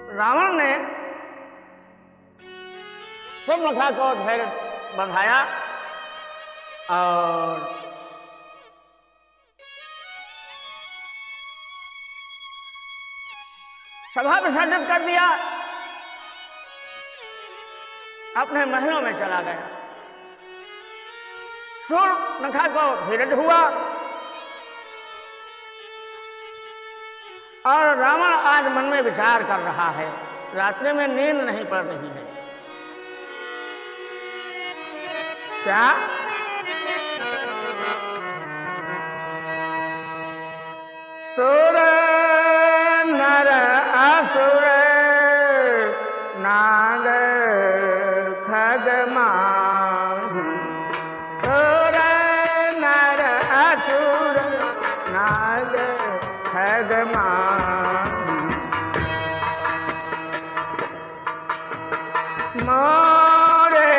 रावण ने सुर्पनखा को धैर्य बंधाया और सभा विसर्जित कर दिया, अपने महलों में चला गया। सुर्पनखा को धीरज हुआ और रावण आज मन में विचार कर रहा है, रात्रि में नींद नहीं पड़ रही है। क्या सुर नर असुर नाग खगमाहु, सुर नर असुर नाग खगमाहु, मोरे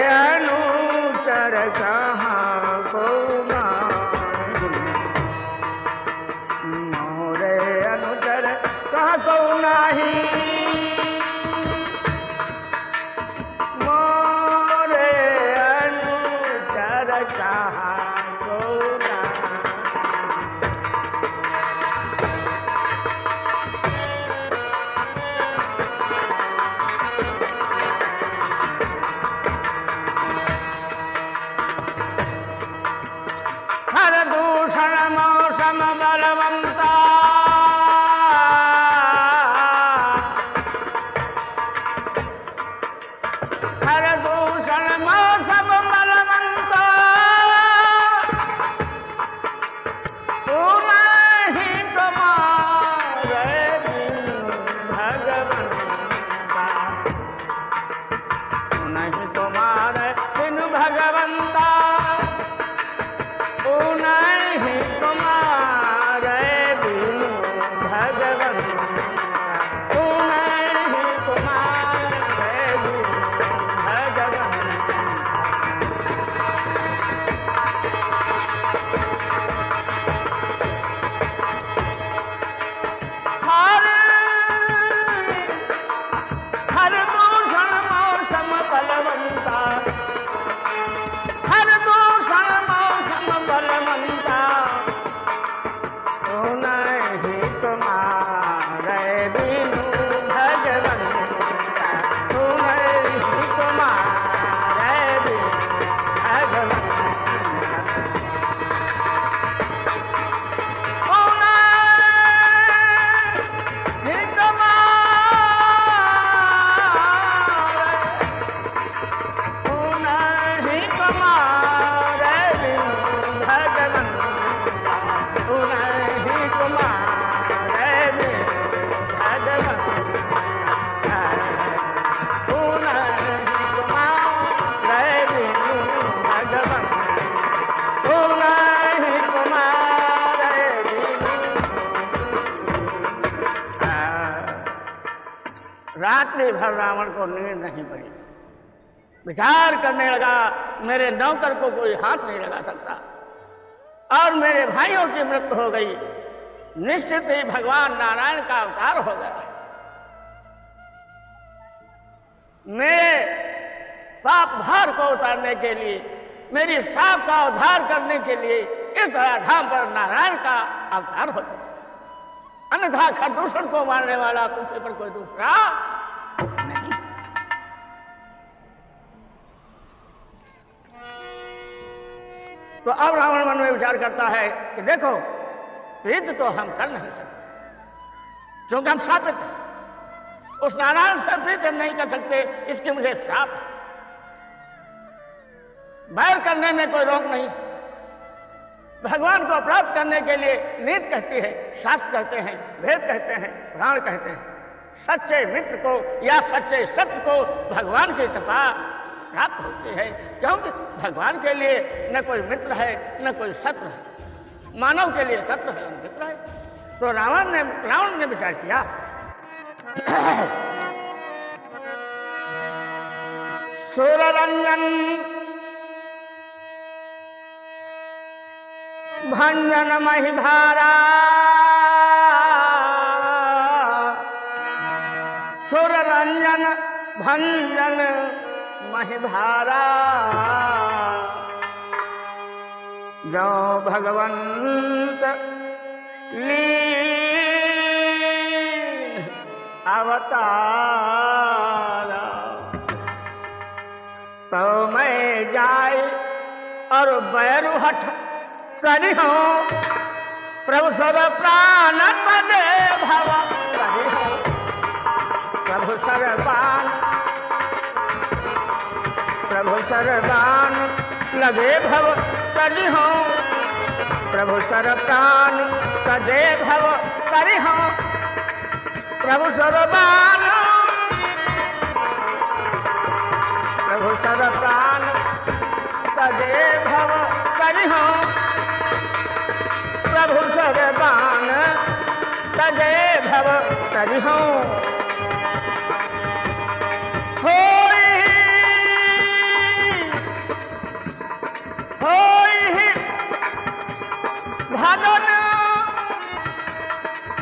अनुचर कहाँ को माहु, मोरे अनुचर कहाँ को नाही, मोरे अनुचर कहाँ को नाही। हर दूषण मौसम बलवंता, हर दूषण मौसम बलवंता, तू नहीं तुम्हारे बिन भगवंता, तू नहीं तुम्हारे बिन भगवंता, नहीं तुम्हारे बिन भगवंता, नहीं तुम्हारे बिन भगवंता। हर दूषण मौसम बलवंता, हर दूषण मौसम बलवंता, तू नहीं तुम्हारे बिन भगवंता, तू नहीं तुम्हारे बिन भगवंता, तू नहीं तुम्हारे बिन भगवंता, तू नहीं तुम्हारे बिन भगवंता, तू नहीं तुम्हारे बिन भगवंता, तू नहीं तुम्हारे बिन। रात्रि भर रावण को नींद नहीं पड़ी, विचार करने लगा, मेरे नौकर को कोई हाथ नहीं लगा सकता और मेरे भाइयों की मृत्यु हो गई, निश्चित ही भगवान नारायण का अवतार हो गया। मेरे पाप भार को उतारने के लिए, मेरी साप का उद्धार करने के लिए इस धराधाम पर नारायण का अवतार हो चुका, अन्यथा खरदूषण को मारने वाला पृथ्वी पर कोई दूसरा नहीं। तो अब रावण मन में विचार करता है कि देखो, प्रीत तो हम कर नहीं सकते क्योंकि हम शापित हैं, उस नारायण से प्रीत हम नहीं कर सकते, इसके मुझे श्राप है। बैर करने में कोई रोक नहीं, भगवान को प्राप्त करने के लिए नीति कहती है, शास्त्र कहते हैं, वेद कहते हैं, पुराण कहते हैं, सच्चे मित्र को या सच्चे शत्रु को भगवान की कृपा प्राप्त होती है, क्योंकि भगवान के लिए न कोई मित्र है न कोई शत्रु है, मानव के लिए शत्रु है और मित्र है। तो रावण ने विचार किया सुररंजन भंजन महिभारा सुर रंजन भंजन महिभारा, जो भगवंत लीन अवतारा। तो मैं जाए और बैरु हठ करी हो, प्रभु सर प्राण पदे भव करी हो, प्रभु सरबान लगे भव करी हो, प्रभु सर प्राण तजे भव करी हो, प्रभु सरबान प्रभु सर प्राण तजे भव करी हो, प्रभु सरबान तजे भव करी हो। भगन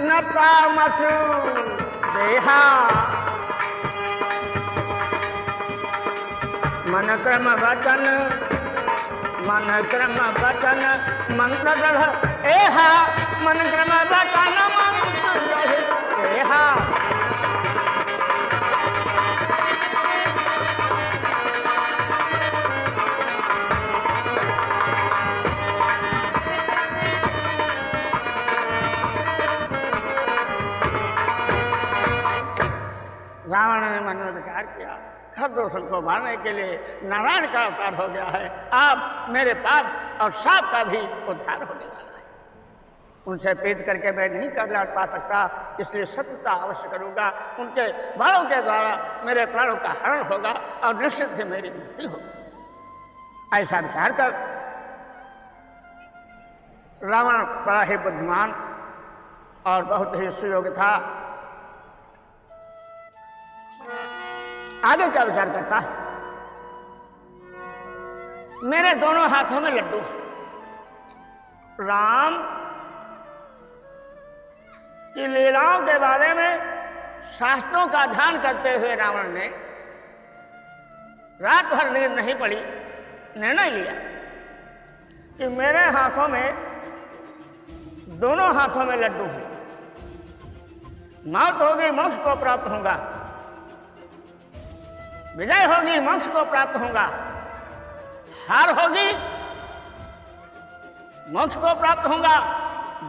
न कामसु देहा, मन क्रम वचन मंत्र दृढ़ एहा, मन क्रम वचन मंत्र दृढ़ एहा। रावण ने मन में विचार किया, खरदूषण को मारने के लिए नारायण का अवतार हो गया है, अब मेरे पाप और साप का भी उद्धार होने वाला है। उनसे प्रीत करके मैं नहीं कर पा सकता, इसलिए शत्रुता अवश्य करूंगा। उनके बाणों के द्वारा मेरे प्राणों का हरण होगा और निश्चित ही मेरी मुक्ति होगी। ऐसा विचार कर रावण बड़ा ही बुद्धिमान और बहुत ही सुयोग्य था। आगे क्या विचार करता है, मेरे दोनों हाथों में लड्डू है। राम की लीलाओं के बारे में शास्त्रों का ध्यान करते हुए रावण ने रात भर नींद नहीं पड़ी, निर्णय लिया कि मेरे हाथों में, दोनों हाथों में लड्डू है। मौत होगी मोक्ष को प्राप्त होगा, विजय होगी मोक्ष को प्राप्त होगा, हार होगी मोक्ष को प्राप्त होगा,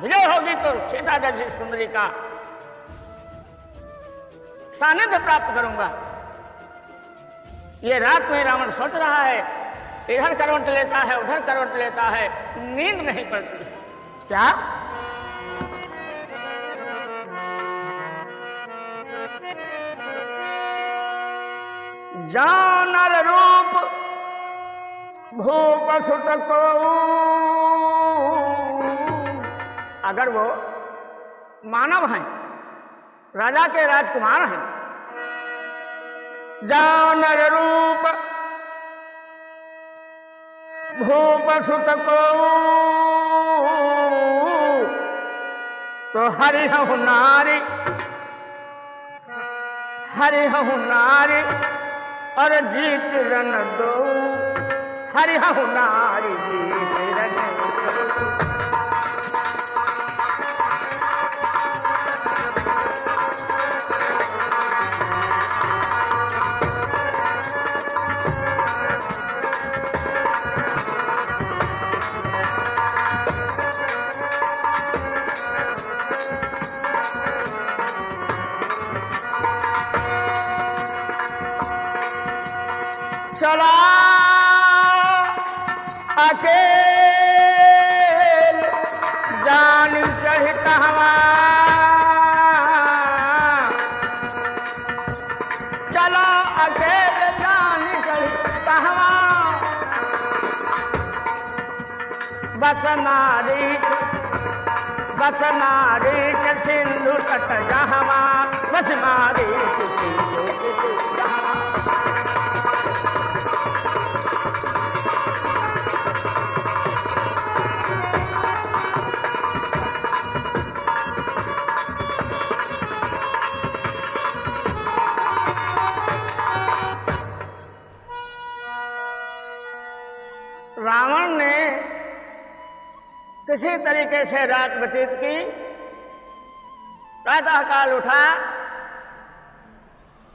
विजय होगी तो सीता जैसी सुंदरी का सानिध्य प्राप्त करूंगा। ये रात में रावण सोच रहा है, इधर करवट लेता है उधर करवट लेता है, नींद नहीं पड़ती है। क्या जानर रूप भूप सुत को, अगर वो मानव हैं, राजा के राजकुमार हैं, जानर रूप भूप सुत को, तो हरिहु नारी और जीत रन दो, हरिहु नारी जीत रन दो। चला अकेल जान चढ़ता हवा, चला अकेल जान चढ़ता हवा, बस नारी के सिंधु तट जहवा, बस नारी के सिंधु तट जहवा। किसी तरीके से रात व्यतीत की। प्रातः काल उठा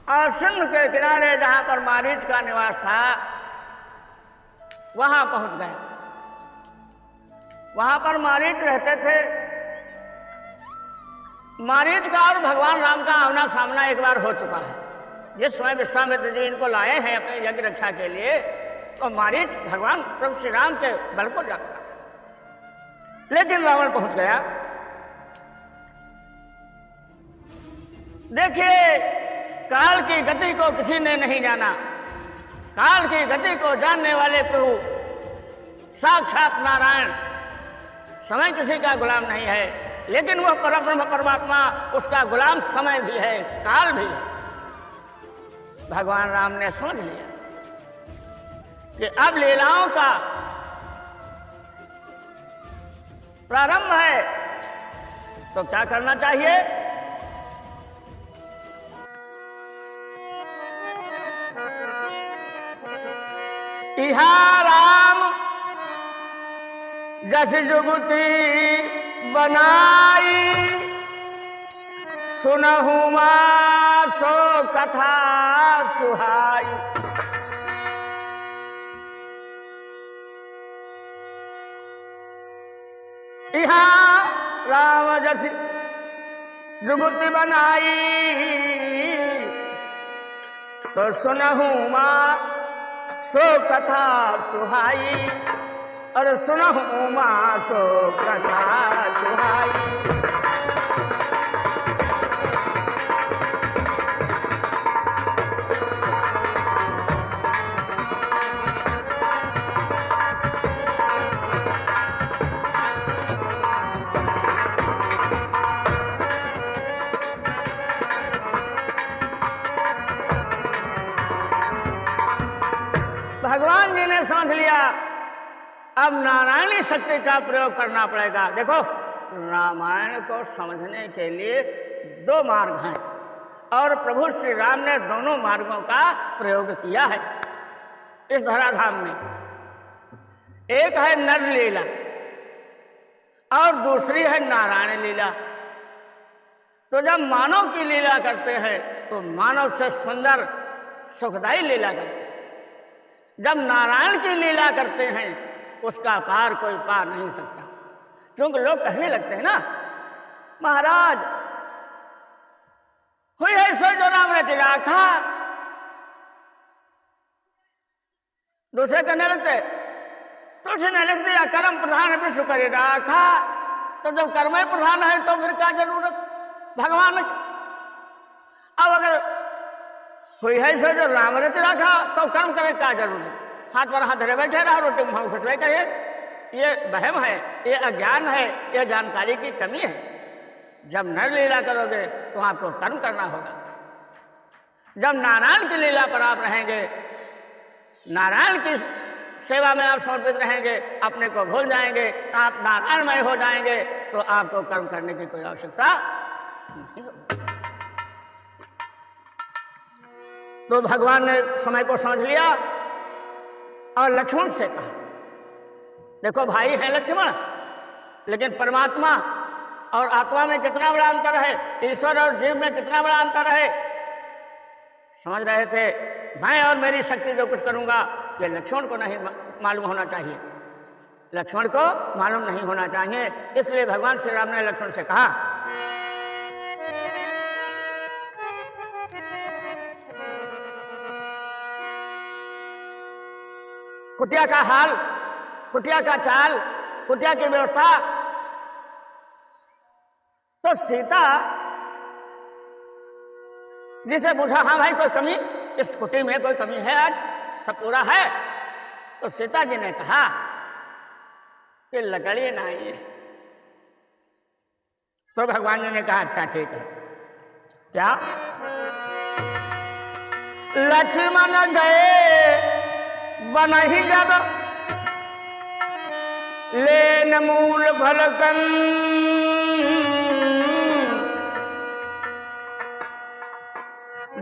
और सिंधु के किनारे जहां पर मारीच का निवास था वहां पहुंच गया। वहां पर मारीच रहते थे। मारीच का और भगवान राम का आमना सामना एक बार हो चुका है। जिस समय विश्वामित्र जी इनको लाए हैं अपने यज्ञ रक्षा के लिए, तो मारीच भगवान प्रभु श्री राम के बल को जानता था। लेकिन रावण पहुंच गया। देखिए, काल की गति को किसी ने नहीं जाना। काल की गति को जानने वाले प्रभु साक्षात नारायण। समय किसी का गुलाम नहीं है, लेकिन वह परब्रह्म परमात्मा, उसका गुलाम समय भी है, काल भी है। भगवान राम ने समझ लिया कि अब लीलाओं का प्रारंभ है, तो क्या करना चाहिए? इहा राम जस जुगति बनाई, सुनहु मां सो कथा सुहाई। इहा राम जस जुगति बनाई, तो सुनहु मां सो कथा सुहाई। और सुनहु मां सो कथा सुहाई। भगवान जी ने समझ लिया अब नारायणी शक्ति का प्रयोग करना पड़ेगा। देखो, रामायण को समझने के लिए दो मार्ग हैं और प्रभु श्री राम ने दोनों मार्गों का प्रयोग किया है इस धराधाम में। एक है नर लीला और दूसरी है नारायण लीला। तो जब मानव की लीला करते हैं तो मानव से सुंदर सुखदायी लीला करते हैं। जब नारायण की लीला करते हैं उसका पार कोई पा नहीं सकता। क्योंकि लोग कहने लगते हैं ना, महाराज हुई है सो जो राम रच राखा। दूसरे कहने लगते तुलसी ने लिख दिया कर्म प्रधान विश्व करे राखा। तो जब कर्म प्रधान है तो फिर क्या जरूरत भगवान। अब अगर हुई है सो जो राम रच राखा तो कर्म करे क्या जरूरत। हाथ पर हाथ धरे बैठे रहा, रोटी मुंह खुशबे करे। ये वहम है, ये अज्ञान है, ये जानकारी की कमी है। जब नर लीला करोगे तो आपको कर्म करना होगा। जब नारायण की लीला पर आप रहेंगे, नारायण की सेवा में आप समर्पित रहेंगे, अपने को भूल जाएंगे, आप नारायणमय हो जाएंगे, तो आपको कर्म करने की कोई आवश्यकता नहीं होगी। तो भगवान ने समय को समझ लिया और लक्ष्मण से कहा, देखो भाई है लक्ष्मण, लेकिन परमात्मा और आत्मा में कितना बड़ा अंतर है, ईश्वर और जीव में कितना बड़ा अंतर है। समझ रहे थे, मैं और मेरी शक्ति जो कुछ करूंगा ये लक्ष्मण को नहीं मालूम होना चाहिए, लक्ष्मण को मालूम नहीं होना चाहिए। इसलिए भगवान श्री राम ने लक्ष्मण से कहा, कुटिया का हाल, कुटिया का चाल, कुटिया की व्यवस्था। तो सीता जिसे पूछा, हाँ भाई कोई कमी इस कुटी में, कोई कमी है, आज सब पूरा है। तो सीता जी ने कहा कि लकड़ी नहीं है। तो भगवान जी ने कहा अच्छा ठीक है। क्या? लक्ष्मण गए बनहि जब लेन मूल भलकन,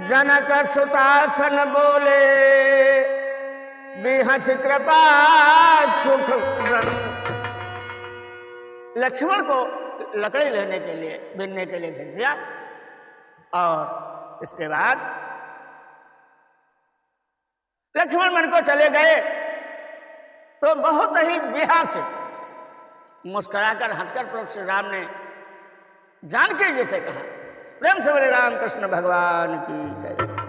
जनक सुतासन बोले बिहस कृपा सुख व्रन। लक्ष्मण को लकड़ी लेने के लिए, बीनने के लिए भेज दिया। और इसके बाद लक्ष्मण मन को चले गए तो बहुत ही बिहार से मुस्कुराकर हंसकर प्रभु श्री राम ने जानकी जी से कहा, प्रेम से बोले रामकृष्ण भगवान की जय।